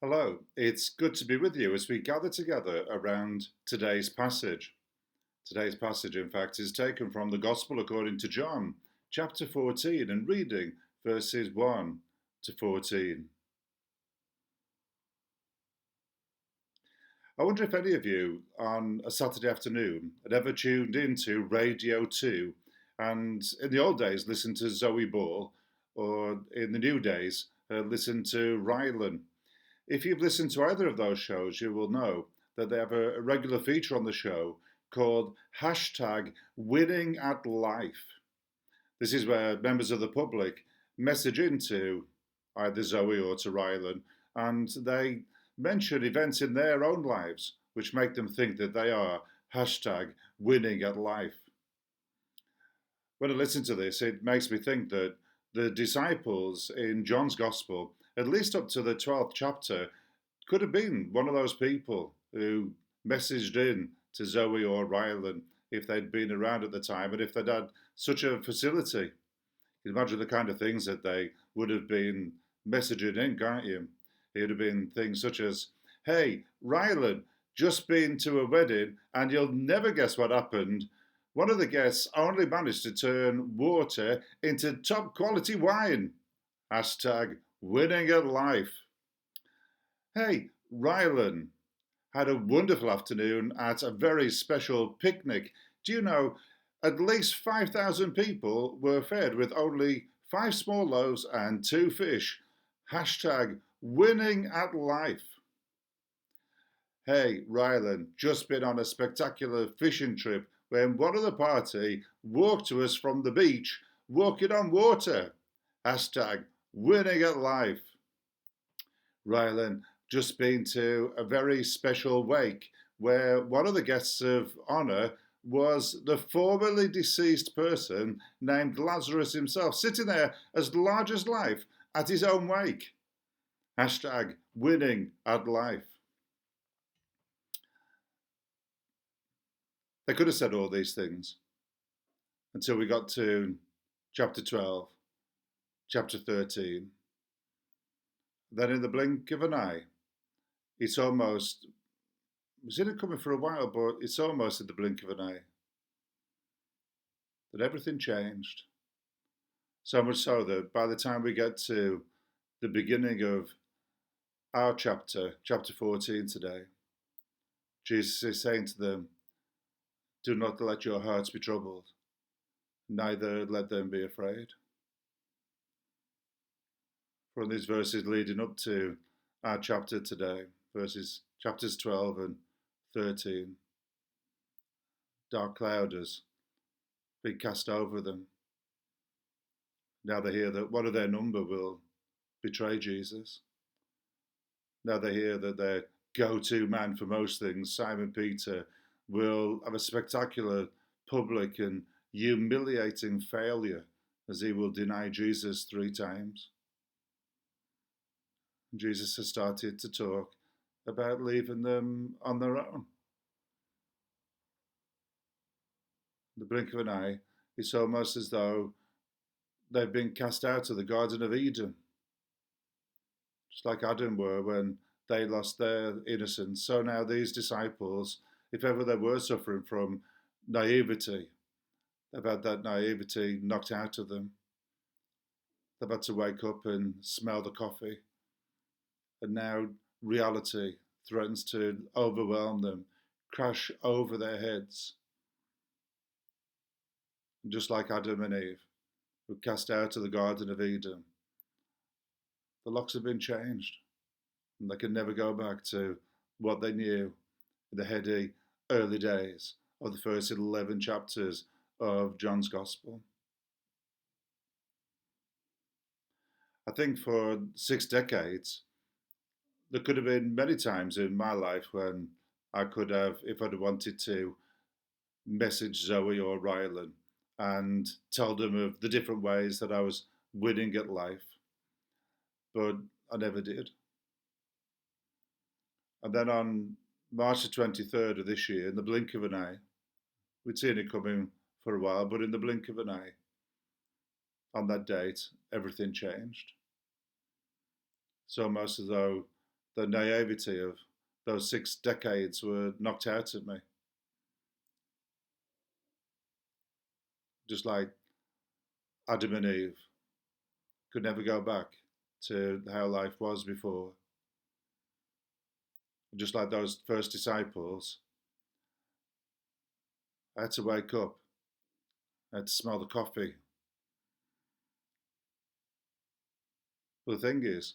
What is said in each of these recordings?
Hello, it's good to be with you as we gather together around today's passage. Today's passage, in fact, is taken from the Gospel according to John, chapter 14, and reading verses 1 to 14. I wonder if any of you on a Saturday afternoon had ever tuned into Radio 2 and in the old days listened to Zoe Ball, or in the new days listened to Rylan. If you've listened to either of those shows, you will know that they have a regular feature on the show called hashtag winning at life. This is where members of the public message into either Zoe or to Rylan, and they mention events in their own lives which make them think that they are hashtag winning at life. When I listen to this, it makes me think that the disciples in John's Gospel, at least up to the 12th chapter, could have been one of those people who messaged in to Zoe or Rylan if they'd been around at the time and if they'd had such a facility. You can imagine the kind of things that they would have been messaging in, can't you? It would have been things such as, hey, Rylan, just been to a wedding and you'll never guess what happened. One of the guests only managed to turn water into top quality wine. Hashtag winning at life. Hey, Rylan had a wonderful afternoon at a very special picnic. Do you know, at least 5,000 people were fed with only 5 small loaves and 2 fish. Hashtag winning at life. Hey, Rylan, just been on a spectacular fishing trip when one of the party walked to us from the beach, walking on water. Hashtag winning at life. Rylan, just been to a very special wake where one of the guests of honour was the formerly deceased person named Lazarus himself, sitting there as large as life at his own wake. Hashtag winning at life. They could have said all these things until we got to chapter 12, chapter 13. Then in the blink of an eye, it's almost, was it coming for a while, but it's almost in the blink of an eye that everything changed. So much so that by the time we get to the beginning of our chapter 14 today, Jesus is saying to them, do not let your hearts be troubled, neither let them be afraid. From these verses leading up to our chapter today, chapters 12 and 13, dark cloud has been cast over them. Now they hear that one of their number will betray Jesus. Now they hear that their go-to man for most things, Simon Peter, will have a spectacular public and humiliating failure as he will deny Jesus 3 times. Jesus has started to talk about leaving them on their own. In the blink of an eye, it's almost as though they've been cast out of the Garden of Eden, just like Adam were when they lost their innocence. So now these disciples, if ever they were suffering from naivety, they've had that naivety knocked out of them. They've had to wake up and smell the coffee. And now reality threatens to overwhelm them, crash over their heads. And just like Adam and Eve were cast out of the Garden of Eden, the locks have been changed and they can never go back to what they knew in the heady early days of the first 11 chapters of John's Gospel. I think for 6 decades, there could have been many times in my life when I could have, if I'd wanted to, message Zoe or Rylan and tell them of the different ways that I was winning at life. But I never did. And then on March the 23rd of this year, in the blink of an eye, we'd seen it coming for a while, but in the blink of an eye, on that date, everything changed. It's almost as though the naivety of those 6 decades were knocked out of me. Just like Adam and Eve could never go back to how life was before. Just like those first disciples, I had to wake up, I had to smell the coffee. But the thing is,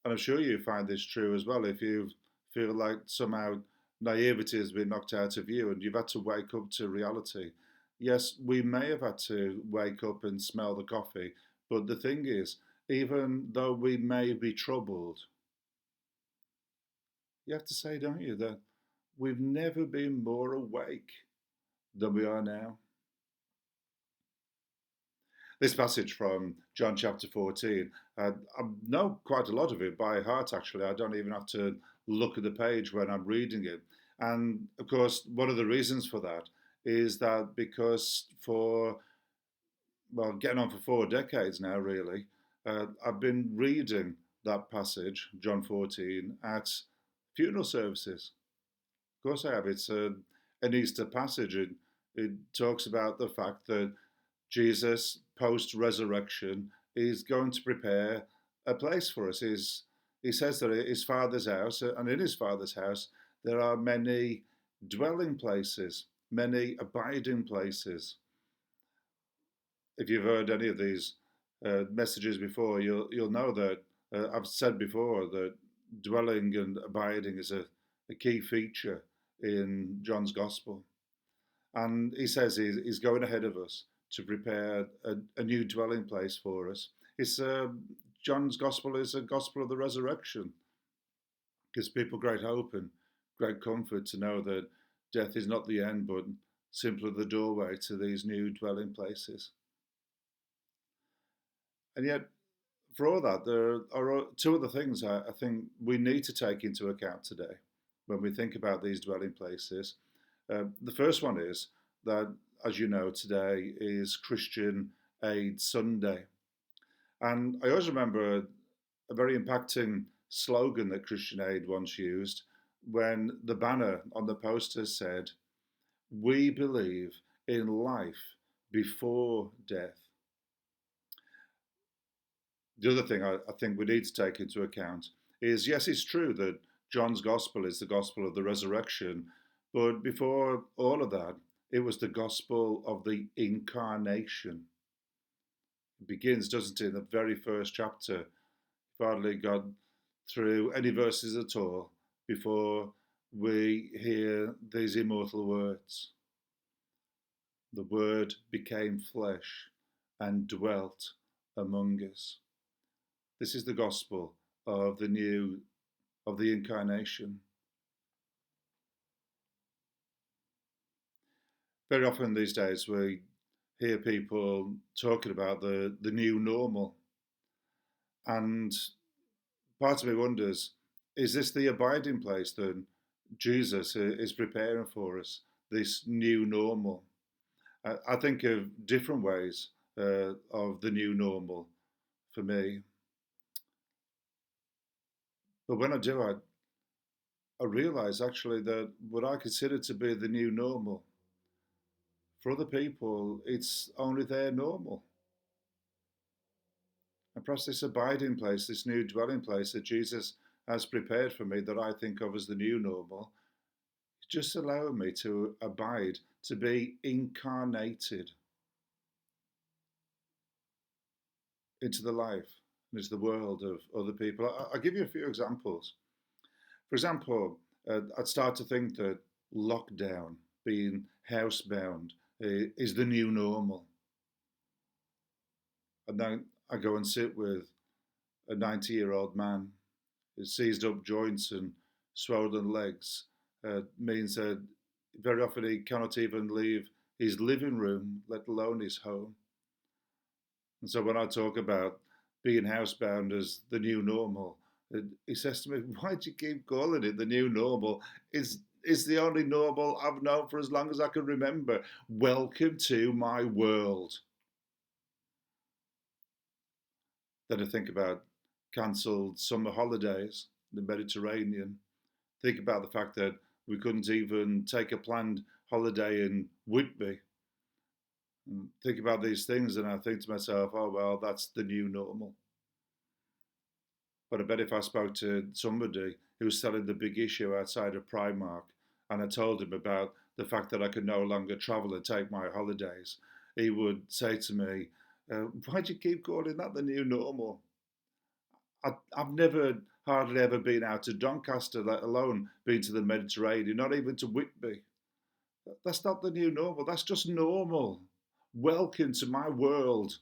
and I'm sure you find this true as well, if you feel like somehow naivety has been knocked out of you and you've had to wake up to reality. Yes, we may have had to wake up and smell the coffee, but the thing is, even though we may be troubled, you have to say, don't you, that we've never been more awake than we are now. This passage from John chapter 14, I know quite a lot of it by heart, actually. I don't even have to look at the page when I'm reading it. And of course, one of the reasons for that is that because for, well, getting on for 4 decades now, really, I've been reading that passage, John 14, at funeral services. Of course I have. It's an Easter passage. It talks about the fact that Jesus, post resurrection, is going to prepare a place for us. He says that at his Father's house, and in his Father's house, there are many dwelling places, many abiding places. If you've heard any of these messages before, you'll know that I've said before that dwelling and abiding is a key feature in John's Gospel. And he says he's going ahead of us to prepare a new dwelling place for us. It's John's Gospel is a gospel of the resurrection. Gives people great hope and great comfort to know that death is not the end, but simply the doorway to these new dwelling places. And yet, for all that, there are two other things I think we need to take into account today when we think about these dwelling places. The first one is that, as you know, today is Christian Aid Sunday. And I always remember a very impacting slogan that Christian Aid once used when the banner on the poster said, "We believe in life before death." The other thing I think we need to take into account is, yes, it's true that John's gospel is the gospel of the resurrection, but before all of that, it was the gospel of the incarnation. It begins, doesn't it, in the very first chapter. You've hardly got through any verses at all before we hear these immortal words. The Word became flesh and dwelt among us. This is the gospel of the incarnation. Very often these days we hear people talking about the new normal. And part of me wonders, is this the abiding place that Jesus is preparing for us, this new normal? I think of different ways of the new normal for me. But when I do, I realise actually that what I consider to be the new normal, for other people, it's only their normal. And perhaps this abiding place, this new dwelling place that Jesus has prepared for me, that I think of as the new normal, is just allowing me to abide, to be incarnated into the life and into the world of other people. I'll give you a few examples. For example, I'd start to think that lockdown, being housebound, is the new normal. And then I go and sit with a 90-year-old man. His seized up joints and swollen legs means that very often he cannot even leave his living room, let alone his home. And so when I talk about being housebound as the new normal, he says to me, "Why do you keep calling it the new normal? It's the only normal I've known for as long as I can remember. Welcome to my world." Then I think about cancelled summer holidays, the Mediterranean. Think about the fact that we couldn't even take a planned holiday in Whitby. And think about these things, and I think to myself, oh, well, that's the new normal. But I bet if I spoke to somebody who was selling the big issue outside of Primark and I told him about the fact that I could no longer travel and take my holidays, he would say to me, why do you keep calling that the new normal? I've never, hardly ever been out to Doncaster, let alone been to the Mediterranean, not even to Whitby. That's not the new normal. That's just normal. Welcome to my world.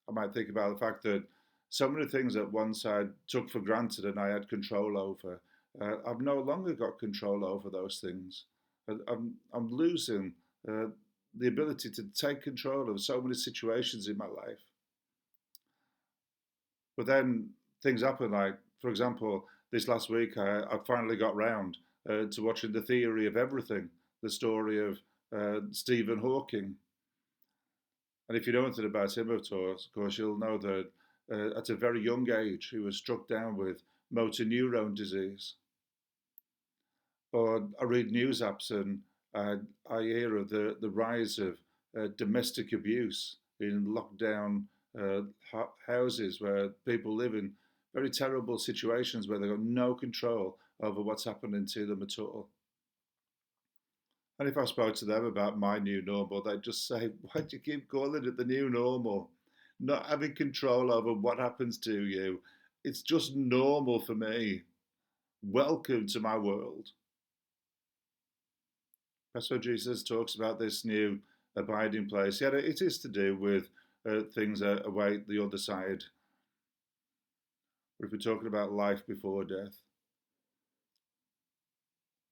I might think about the fact that so many things that once I took for granted and I had control over, I've no longer got control over those things. I'm losing uh, the ability to take control of so many situations in my life. But then things happen, like, for example, this last week I finally got round to watching The Theory of Everything, the story of Stephen Hawking. And if you know anything about him, of course, you'll know that at a very young age, he was struck down with motor neurone disease. Or I read news apps and I hear of the rise of domestic abuse in lockdown uh, houses where people live in very terrible situations where they've got no control over what's happening to them at all. And if I spoke to them about my new normal, they'd just say, why do you keep calling it the new normal? Not having control over what happens to you. It's just normal for me. Welcome to my world. That's what Jesus talks about this new abiding place. Yeah, it is to do with things that await the other side. But if we're talking about life before death,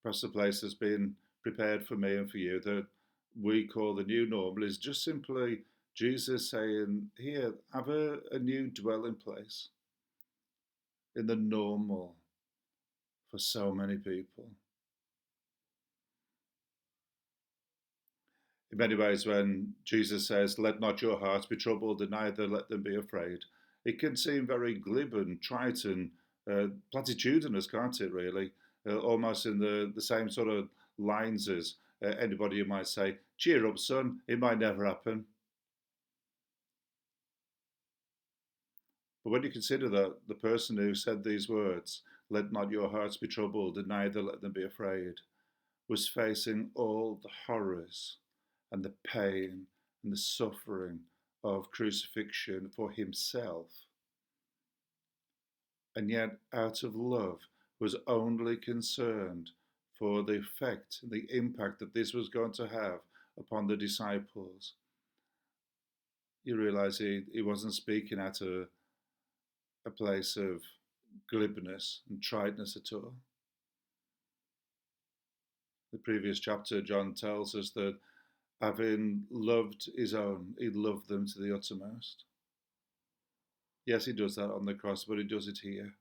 perhaps the place that's been prepared for me and for you that we call the new normal is just simply Jesus saying, here, have a new dwelling place in the normal for so many people. In many ways, when Jesus says, let not your hearts be troubled and neither let them be afraid, it can seem very glib and trite and platitudinous, can't it, really? Almost in the same sort of lines as anybody who might say, cheer up, son, it might never happen. But when you consider that the person who said these words, let not your hearts be troubled and neither let them be afraid, was facing all the horrors and the pain and the suffering of crucifixion for himself, and yet out of love was only concerned for the effect and the impact that this was going to have upon the disciples. You realize he wasn't speaking at a place of glibness and triteness at all. The previous chapter, John tells us that having loved his own, he loved them to the uttermost. Yes, he does that on the cross, but he does it here.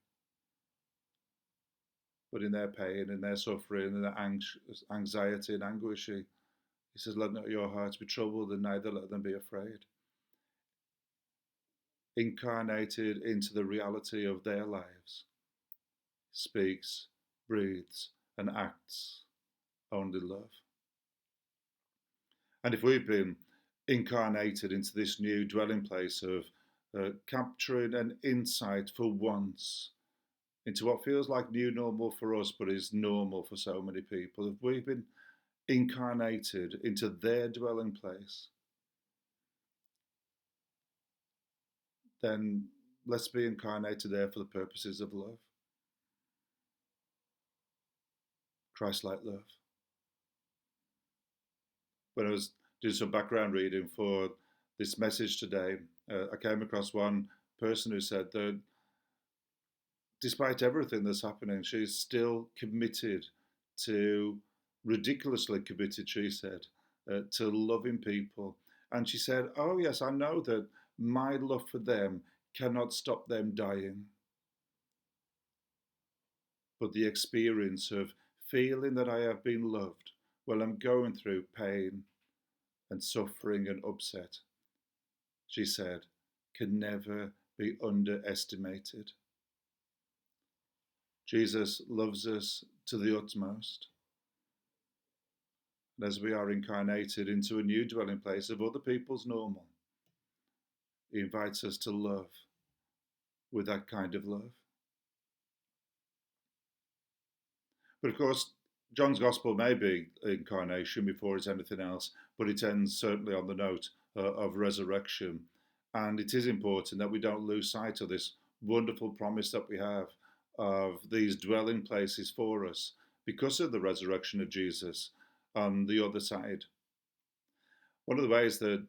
But in their pain, in their suffering, in their anxiety and anguish, he says, let not your hearts be troubled and neither let them be afraid. Incarnated into the reality of their lives, speaks, breathes, and acts only love. And if we've been incarnated into this new dwelling place of capturing an insight for once into what feels like new normal for us, but is normal for so many people, if we've been incarnated into their dwelling place, then let's be incarnated there for the purposes of love. Christ-like love. When I was doing some background reading for this message today, I came across one person who said that despite everything that's happening, she's still committed to, ridiculously committed, she said, to loving people. And she said, oh yes, I know that my love for them cannot stop them dying. But the experience of feeling that I have been loved while I'm going through pain and suffering and upset, she said, can never be underestimated. Jesus loves us to the utmost. And as we are incarnated into a new dwelling place of other people's normal, he invites us to love with that kind of love. But of course, John's Gospel may be incarnation before it's anything else, but it ends certainly on the note of resurrection. And it is important that we don't lose sight of this wonderful promise that we have of these dwelling places for us because of the resurrection of Jesus on the other side. One of the ways that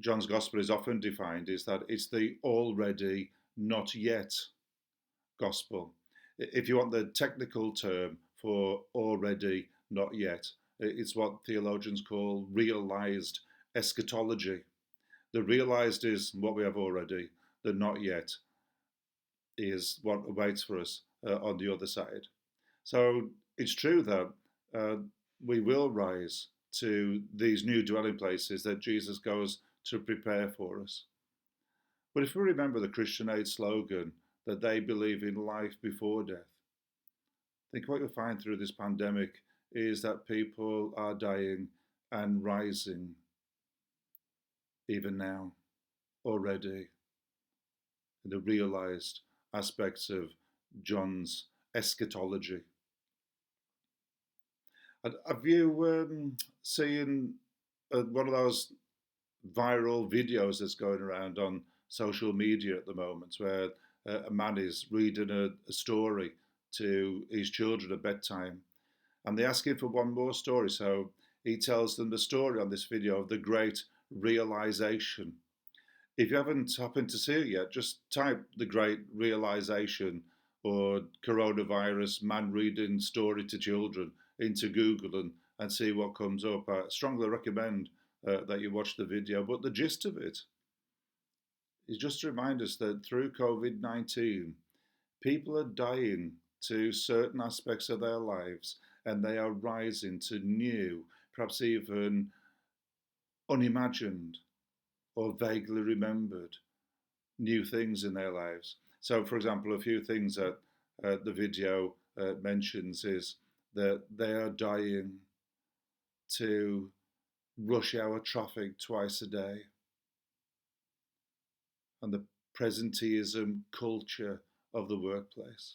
John's Gospel is often defined is that it's the already, not yet Gospel. If you want the technical term for already, not yet, it's what theologians call realized eschatology. The realized is what we have already, the not yet is what awaits for us on the other side. So it's true that we will rise to these new dwelling places that Jesus goes to prepare for us. But if we remember the Christian Aid slogan that they believe in life before death, I think what you'll find through this pandemic is that people are dying and rising even now, already, in the realized aspects of John's eschatology. Have you seen one of those viral videos that's going around on social media at the moment where a man is reading a story to his children at bedtime and they ask him for one more story, so he tells them the story on this video of the great realization. If you haven't happened to see it yet, just type the great realization or coronavirus man reading story to children into Google and see what comes up. I strongly recommend that you watch the video, but the gist of it is just to remind us that through COVID-19, people are dying to certain aspects of their lives and they are rising to new, perhaps even unimagined or vaguely remembered new things in their lives. So, for example, a few things that the video mentions is that they are dying to rush hour traffic twice a day and the presenteeism culture of the workplace.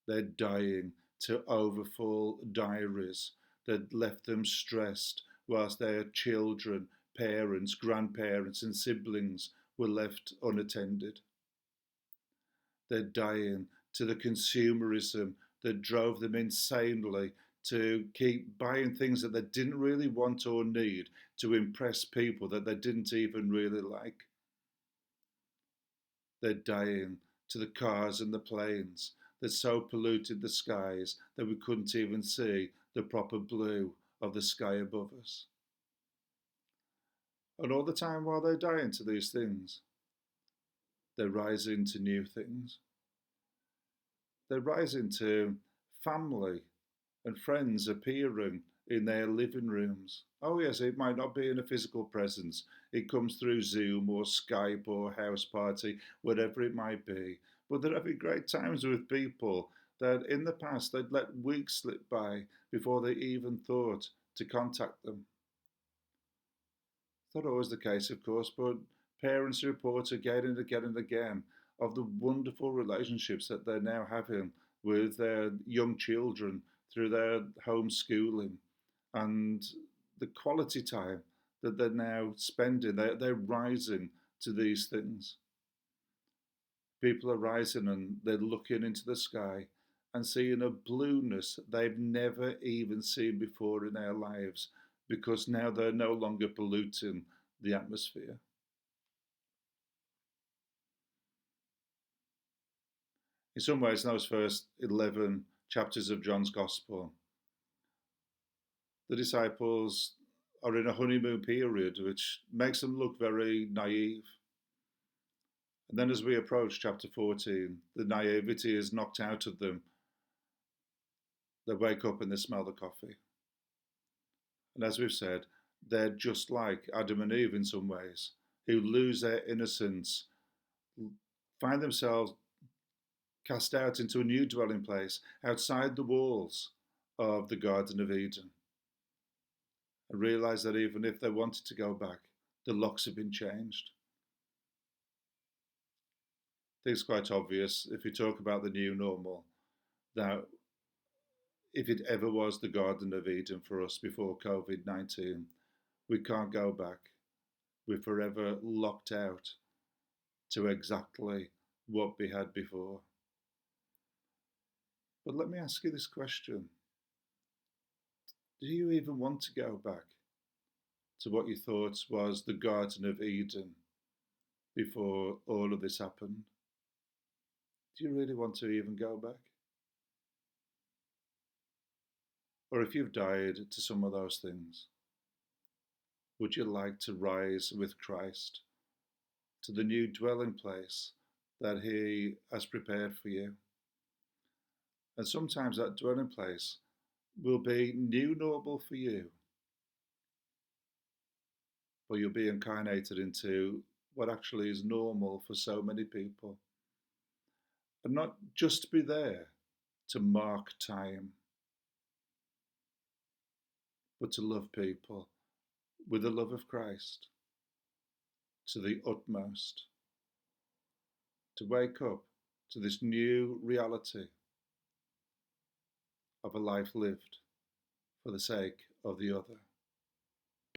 They're dying to overfull diaries that left them stressed whilst their children, parents, grandparents and siblings were left unattended. They're dying to the consumerism that drove them insanely to keep buying things that they didn't really want or need to impress people that they didn't even really like. They're dying to the cars and the planes that so polluted the skies that we couldn't even see the proper blue of the sky above us. And all the time while they're dying to these things, they're rising to new things. They're rising to family and friends appearing in their living rooms. Oh yes, it might not be in a physical presence. It comes through Zoom or Skype or house party, whatever it might be. But they're having great times with people that in the past they'd let weeks slip by before they even thought to contact them. Not always the case, of course, but parents report again and again and again of the wonderful relationships that they're now having with their young children through their homeschooling and the quality time that they're now spending. They're rising to these things. People are rising and they're looking into the sky and seeing a blueness they've never even seen before in their lives because now they're no longer polluting the atmosphere. In some ways, in those first 11 chapters of John's Gospel, the disciples are in a honeymoon period, which makes them look very naive. And then as we approach chapter 14, the naivety is knocked out of them. They wake up and they smell the coffee. And as we've said, they're just like Adam and Eve in some ways, who lose their innocence find themselves cast out into a new dwelling place outside the walls of the Garden of Eden, and realize that even if they wanted to go back, the locks have been changed. I think it's quite obvious if you talk about the new normal that if it ever was the Garden of Eden for us before COVID-19, we can't go back. We're forever locked out to exactly what we had before. But let me ask you this question. Do you even want to go back to what you thought was the Garden of Eden before all of this happened? Do you really want to even go back? Or if you've died to some of those things, would you like to rise with Christ to the new dwelling place that He has prepared for you? And sometimes that dwelling place will be new normal for you, but you'll be incarnated into what actually is normal for so many people. And not just be there to mark time, but to love people with the love of Christ to the utmost. To wake up to this new reality of a life lived for the sake of the other.